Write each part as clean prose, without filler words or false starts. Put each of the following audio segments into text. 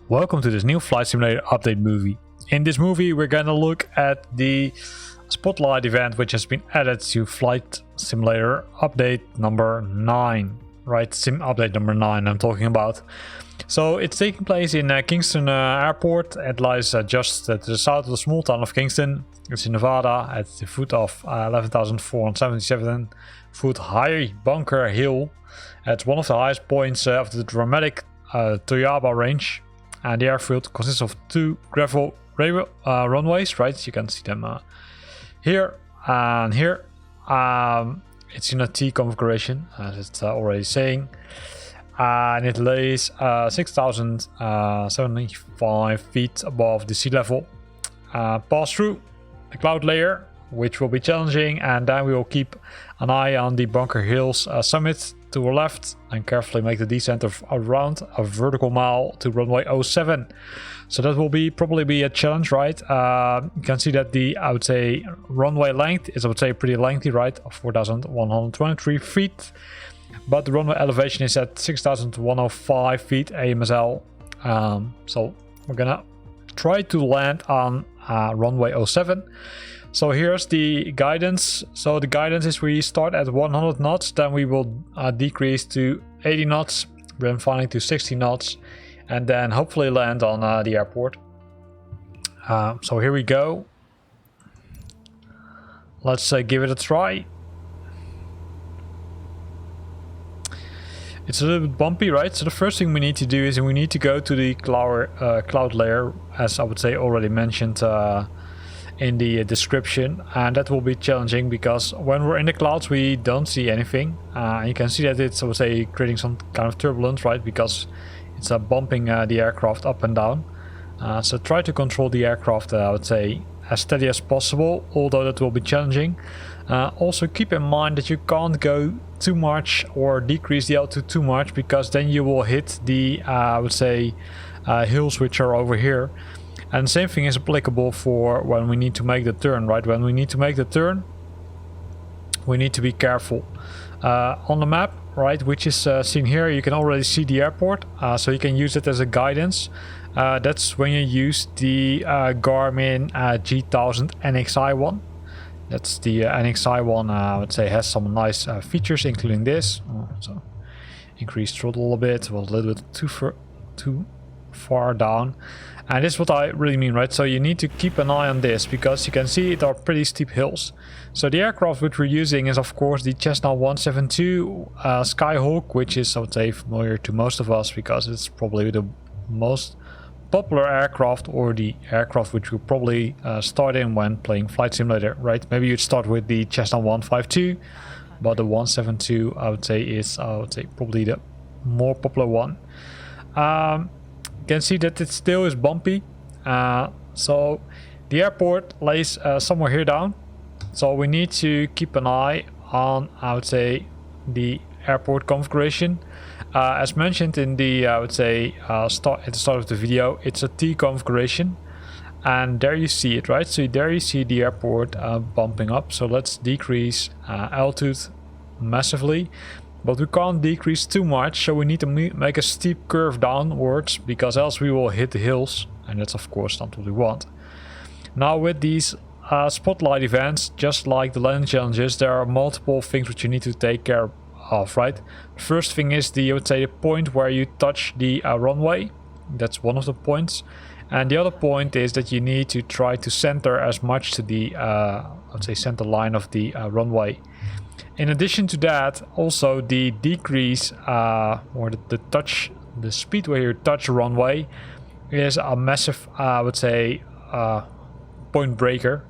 Welcome to this new Flight Simulator update movie. In this movie we're gonna look at the Spotlight event which has been added to Flight Simulator update number 9. Right, sim update number 9 I'm talking about. So it's taking place in Kingston Airport. It lies just to the south of the small town of Kingston. It's in Nevada at the foot of 11,477 foot high bunker hill. It's one of the highest points of the dramatic Toyaba range. And the airfield consists of 2 gravel runways, right? You can see them here and here. It's in a T configuration, as it's already saying. And it lays 6,075 feet above the sea level. Pass through the cloud layer, which will be challenging, and then we will keep an eye on the Bunker Hills summit to our left and carefully make the descent of around a vertical mile to runway 07. So that will probably be a challenge, right? You can see that the, I would say, runway length is, I would say, pretty lengthy, right? 4,123 feet. But the runway elevation is at 6,105 feet AMSL. So we're gonna try to land on runway 07. So here's the guidance. So the guidance is we start at 100 knots, then we will decrease to 80 knots, then finally to 60 knots, and then hopefully land on the airport. So here we go. Let's give it a try. It's a little bit bumpy, right? So the first thing we need to do is we need to go to the cloud layer, as I would say already mentioned in the description, and that will be challenging because when we're in the clouds we don't see anything. You can see that it's, I would say, creating some kind of turbulence, right? Because it's bumping the aircraft up and down. So try to control the aircraft, I would say, as steady as possible, although that will be challenging. Also keep in mind that you can't go too much or decrease the altitude too much, because then you will hit the I would say hills which are over here. And the same thing is applicable for when we need to make the turn, right? When we need to make the turn, we need to be careful. On the map, right, which is seen here, you can already see the airport, so you can use it as a guidance. That's when you use the Garmin G1000 NXI one. That's the NXI one, I would say, has some nice features, including this. So increase throttle a bit, was a little bit too far down. And this is what I really mean, right? So you need to keep an eye on this, because you can see it are pretty steep hills. So the aircraft which we're using is, of course, the Cessna 172 Skyhawk, which is, I would say, familiar to most of us because it's probably the most popular aircraft, or the aircraft which we probably start in when playing Flight Simulator, right? Maybe you'd start with the Cessna 152, but the 172, I would say, is probably the more popular one. You can see that it still is bumpy. So the airport lays somewhere here down. So we need to keep an eye on, I would say, the airport configuration. As mentioned in the, I would say, at the start of the video, it's a T configuration. And there you see it, right? So there you see the airport bumping up. So let's decrease altitude massively. But we can't decrease too much, so we need to make a steep curve downwards, because else we will hit the hills, and that's of course not what we want. Now with these spotlight events, just like the landing challenges, there are multiple things which you need to take care of, right? The first thing is I would say, the point where you touch the runway. That's one of the points. And the other point is that you need to try to center as much to the I would say center line of the runway. In addition to that, also the decrease or the speed where you touch the runway is a massive, I would say, point breaker.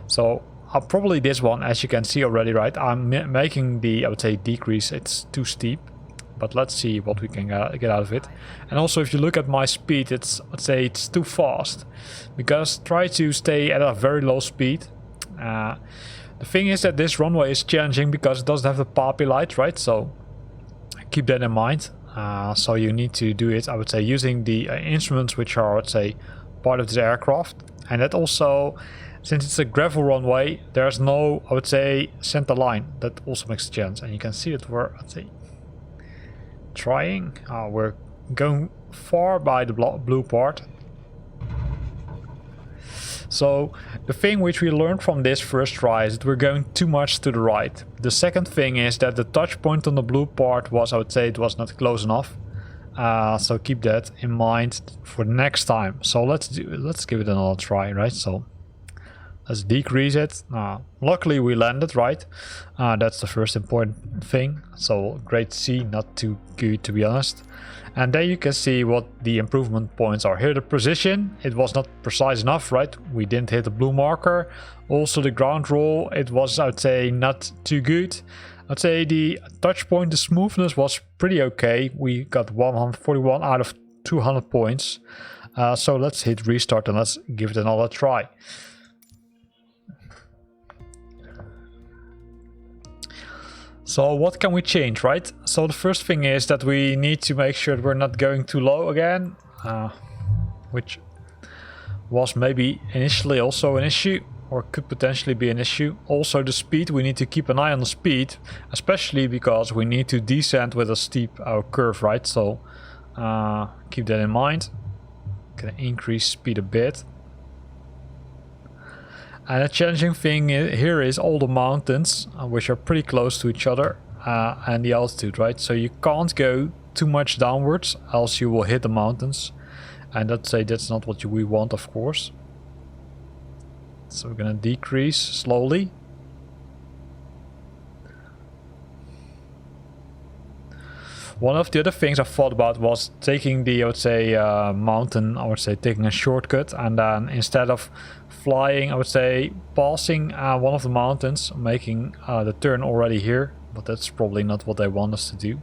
So probably this one, as you can see already, right? I'm making the, I would say, decrease. It's too steep, but let's see what we can get out of it. And also, if you look at my speed, let's say it's too fast, because try to stay at a very low speed. The thing is that this runway is challenging because it doesn't have the PAPI light, right? So keep that in mind. So you need to do it, I would say, using the instruments which are, I would say, part of this aircraft. And that also since it's a gravel runway, there's no, I would say, center line. That also makes a chance. And you can see that we're, I'd say, trying. We're going far by the blue part. So the thing which we learned from this first try is that we're going too much to the right. The second thing is that the touch point on the blue part was, I would say, it was not close enough. So keep that in mind for next time. So let's give it another try, right? So let's decrease it. Luckily we landed, right? That's the first important thing. So grade C, not too good to be honest. And there you can see what the improvement points are. Here the precision, it was not precise enough, right? We didn't hit the blue marker. Also the ground roll, it was, I would say, not too good. I'd say the touch point, the smoothness was pretty okay. We got 141 out of 200 points. So let's hit restart and let's give it another try. So what can we change, right? So the first thing is that we need to make sure that we're not going too low again, which was maybe initially also an issue, or could potentially be an issue. Also the speed, we need to keep an eye on the speed, especially because we need to descend with a steep curve, right? So keep that in mind. Gonna increase speed a bit. And a challenging thing here is all the mountains, which are pretty close to each other, and the altitude, right? So you can't go too much downwards, else you will hit the mountains. And let's say that's not what we want, of course. So we're gonna decrease slowly. One of the other things I thought about was taking the, I would say, mountain, I would say taking a shortcut, and then instead of flying, I would say passing one of the mountains, making the turn already here, but that's probably not what they want us to do.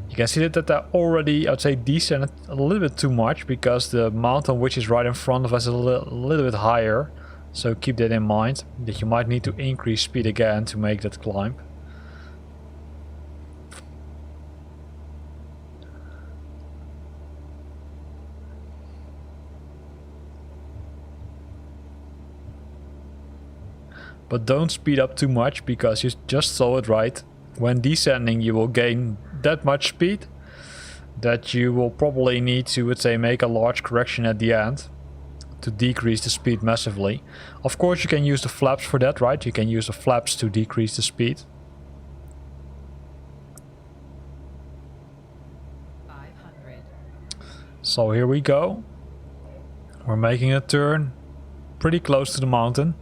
You can see that I already, I would say, descended a little bit too much because the mountain which is right in front of us is a little bit higher. So keep that in mind, that you might need to increase speed again to make that climb. But don't speed up too much, because you just saw it, right? When descending you will gain that much speed that you will probably need to, let's say, make a large correction at the end to decrease the speed massively. Of course you can use the flaps for that, right? You can use the flaps to decrease the speed. 500. So here we go. We're making a turn pretty close to the mountain.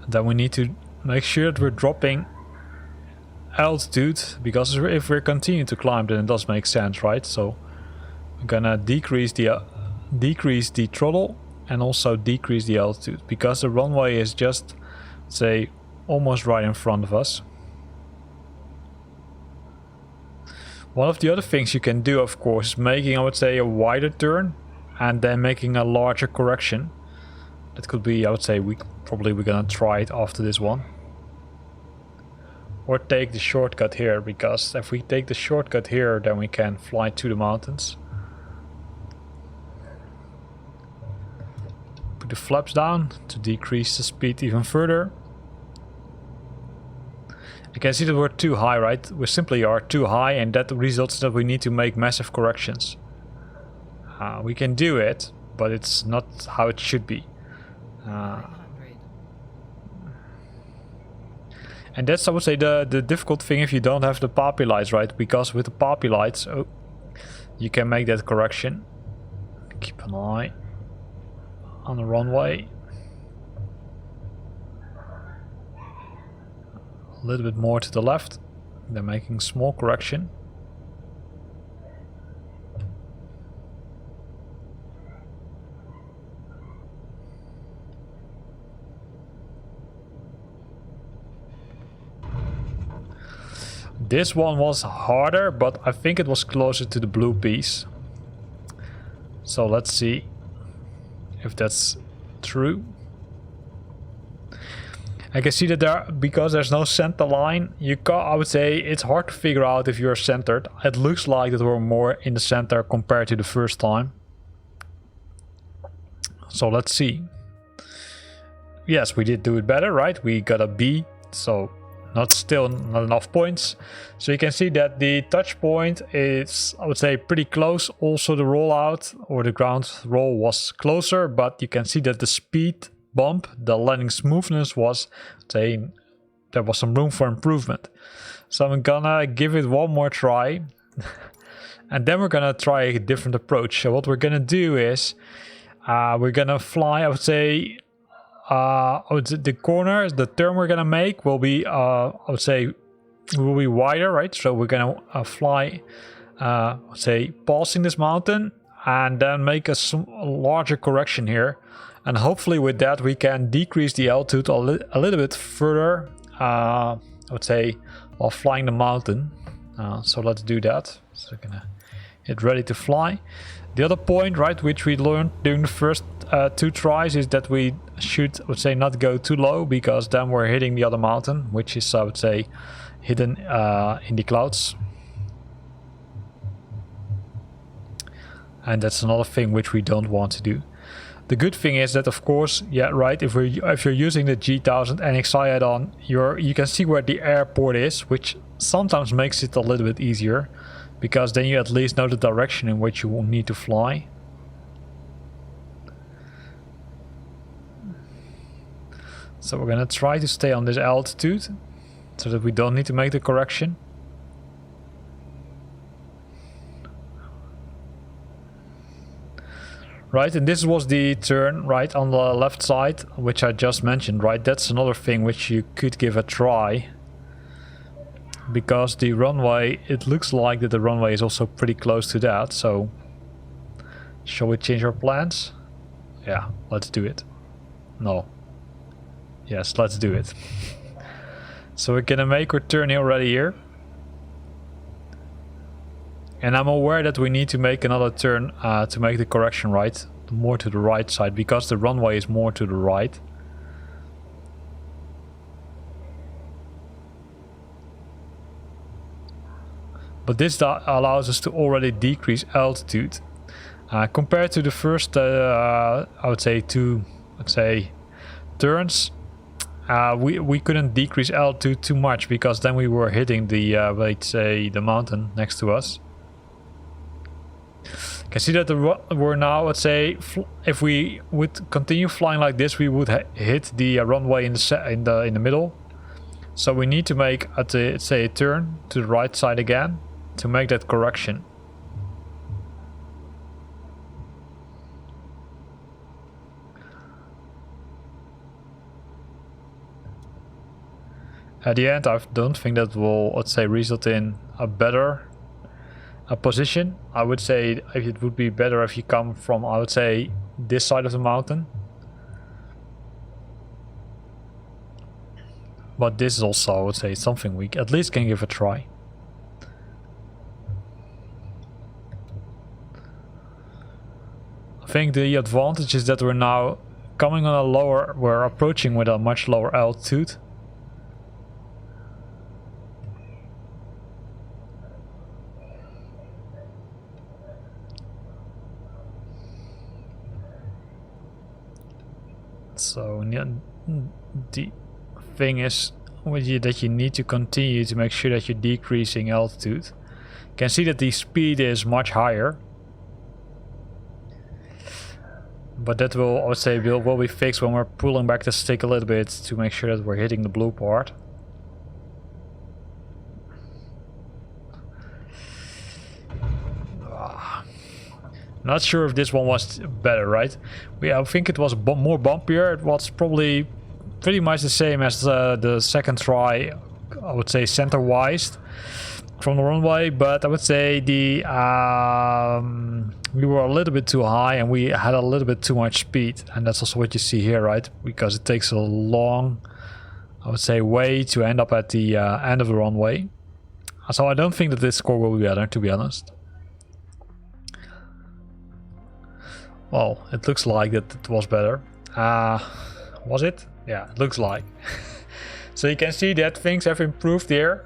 And then we need to make sure that we're dropping altitude, because if we continue to climb, then it does make sense, right? So we're gonna decrease the throttle and also decrease the altitude, because the runway is just, say, almost right in front of us. One of the other things you can do, of course, is making, I would say, a wider turn and then making a larger correction. That could be, I would say, we're gonna try it after this one. Or take the shortcut here, because if we take the shortcut here, then we can fly to the mountains. Put the flaps down to decrease the speed even further. You can see that we're too high, right? We simply are too high, and that results that we need to make massive corrections. We can do it, but it's not how it should be. And that's, I would say, the difficult thing if you don't have the poppy lights, right? Because with the poppy lights, you can make that correction. Keep an eye on the runway. A little bit more to the left. They're making small correction. This one was harder, but I think it was closer to the blue piece. So let's see if that's true. I can see that there, because there's no center line, I would say it's hard to figure out if you're centered. It looks like that we're more in the center compared to the first time. So let's see. Yes, we did do it better, right? We got a B, so not enough points. So you can see that the touch point is, I would say, pretty close. Also the rollout or the ground roll was closer, but you can see that the speed bump, the landing smoothness was, say, there was some room for improvement. So I'm gonna give it one more try and then we're gonna try a different approach. So what we're gonna do is we're gonna fly, I would say, the corner, the turn we're gonna make will be, I would say, will be wider, right? So we're gonna fly, say, passing this mountain and then make a larger correction here. And hopefully with that we can decrease the altitude a little bit further, I would say, while flying the mountain. So let's do that. So we're gonna hit ready to fly. The other point, right, which we learned during the first 2 tries is that we should, I would say, not go too low, because then we're hitting the other mountain, which is, I would say, hidden in the clouds. And that's another thing which we don't want to do. The good thing is that, of course, yeah, right, if you're using the G1000 NXI add-on, you can see where the airport is, which sometimes makes it a little bit easier, because then you at least know the direction in which you will need to fly. So we're gonna try to stay on this altitude so that we don't need to make the correction. Right, and this was the turn right on the left side, which I just mentioned, right? That's another thing which you could give a try. Because the runway, it looks like that the runway is also pretty close to that, so... Shall we change our plans? Yeah, let's do it. No. Yes, let's do it. So we're gonna make our turn already here. And I'm aware that we need to make another turn to make the correction, right? More to the right side, because the runway is more to the right. But this allows us to already decrease altitude. Compared to the first, I would say, 2 turns, we couldn't decrease altitude too much, because then we were hitting the, let's say, the mountain next to us. You can see that we're now, let's say, if we would continue flying like this, we would hit the runway in the middle. So we need to make, let's say, a turn to the right side again to make that correction. At the end, I don't think that will, let's say, result in a better position. I would say it would be better if you come from, I would say, this side of the mountain. But this is also, I would say, something we at least can give a try. I think the advantage is that we're now coming on we're approaching with a much lower altitude. So the thing is that you need to continue to make sure that you're decreasing altitude. You can see that the speed is much higher. But that will, I would say, will be fixed when we're pulling back the stick a little bit to make sure that we're hitting the blue part. Not sure if this one was better, right? I think it was more bumpier. It was probably pretty much the same as the second try, I would say, center-wise from the runway, but I would say we were a little bit too high and we had a little bit too much speed, and that's also what you see here, right? Because it takes a long, I would say, way to end up at the end of the runway. So I don't think that this score will be better, to be honest. Well, it looks like that it was better. Was it? Yeah, it looks like. So you can see that things have improved here.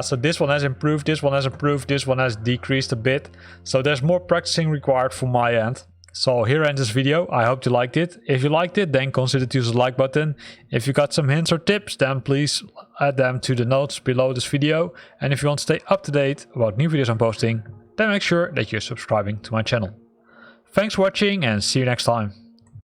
So this one has improved, this one has improved, this one has decreased a bit. So there's more practicing required from my end. So here ends this video. I hope you liked it. If you liked it, then consider to use the like button. If you got some hints or tips, then please add them to the notes below this video. And if you want to stay up to date about new videos I'm posting, then make sure that you're subscribing to my channel. Thanks for watching and see you next time.